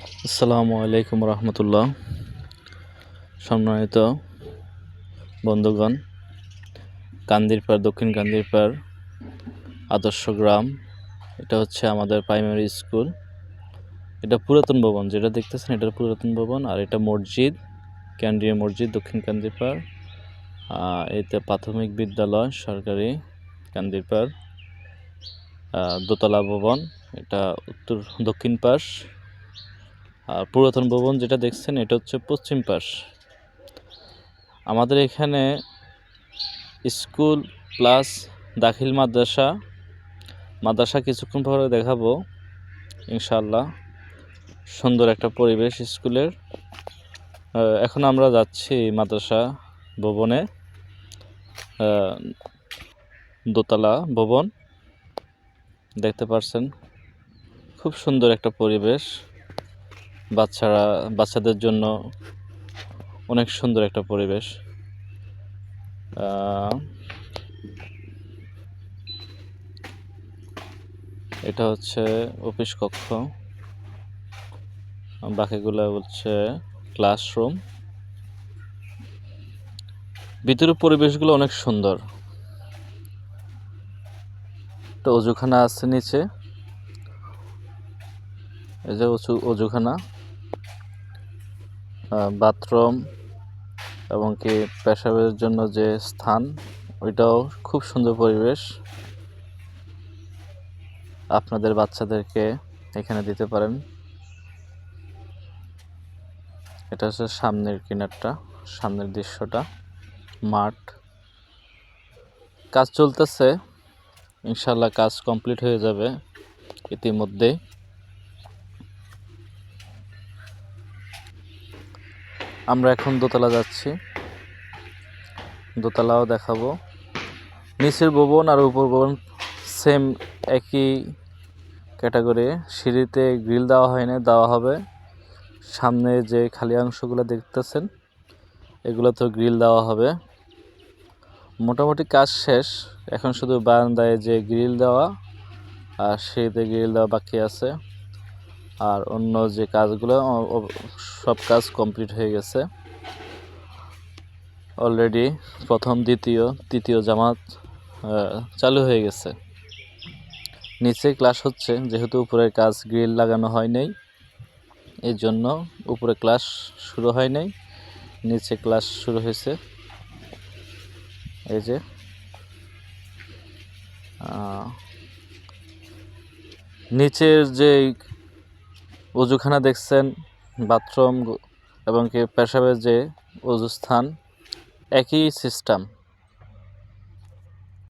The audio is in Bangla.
আসসালামু আলাইকুম রহমতুল্লাহ। সম্মানিত বন্ধুগণ, কান্দিরপাড়, দক্ষিণ কান্দিরপাড় আদর্শ গ্রাম, এটা হচ্ছে আমাদের প্রাইমারি স্কুল। এটা পুরাতন ভবন, যেটা দেখতেছেন এটা পুরাতন ভবন। আর এটা মসজিদ, কেন্দ্রীয় মসজিদ দক্ষিণ কান্দিরপাড়। এতে প্রাথমিক বিদ্যালয় সরকারি কান্দিরপাড়, দোতলা ভবন। এটা উত্তর দক্ষিণ পাশ। আর পুরাতন ভবন যেটা দেখছেন এটা হচ্ছে পশ্চিম পাশ। আমাদের এখানে স্কুল প্লাস দাখিল মাদ্রাসা কিছুক্ষণ পরে দেখাবো ইনশাআল্লাহ। সুন্দর একটা পরিবেশ স্কুলের। এখন আমরা যাচ্ছি মাদ্রাসা ভবনে, দোতলা ভবন দেখতে পাচ্ছেন। খুব সুন্দর একটা পরিবেশ, বাচ্চাদের জন্য অনেক সুন্দর একটা পরিবেশ। এটা হচ্ছে অফিস কক্ষ, বাকিগুলো হচ্ছে ক্লাসরুম। ভিতরের পরিবেশগুলো অনেক সুন্দর। একটা অজুখানা আছে নিচে, এই যে অজুখানা, বাথরুম এবং কি পেশাবের জন্য যে স্থান, ওইটাও খুব সুন্দর পরিবেশ। আপনাদের বাচ্চাদেরকে এখানে দিতে পারেন। এটা হচ্ছে সামনের কিনারটা, সামনের দৃশ্যটা, মাঠ। কাজ চলতেছে, ইনশাল্লাহ কাজ কমপ্লিট হয়ে যাবে ইতিমধ্যে। আমরা এখন দোতলা যাচ্ছি, দোতলাও দেখাবো। নিচের ভবন আর উপর ভবন সেম, একই ক্যাটাগরি। সিঁড়িতে গ্রিল দেওয়া হয়নি, দেওয়া হবে। সামনে যে খালি অংশগুলো দেখতেছেন এগুলো তো গ্রিল দেওয়া হবে। মোটামুটি কাজ শেষ, এখন শুধু বারান্দায় যে গ্রিল দেওয়া আর সিঁড়িতে গ্রিল দেওয়া বাকি আছে। আর অন্য যে কাজগুলো সব কাজ কমপ্লিট হয়ে গেছে অলরেডি। প্রথম, দ্বিতীয়, তৃতীয় জামাত চালু হয়ে গেছে। নিচে ক্লাস হচ্ছে, যেহেতু উপরের কাজ গ্রিল লাগানো হয় নাই, এই জন্য উপরে ক্লাস শুরু হয় নাই, নিচে ক্লাস শুরু হয়েছে। এই যে নিচের যে অজুখানা দেখছেন, বাথরুম এবং কি পেশাবের যে অজুস্থান, একই সিস্টেম।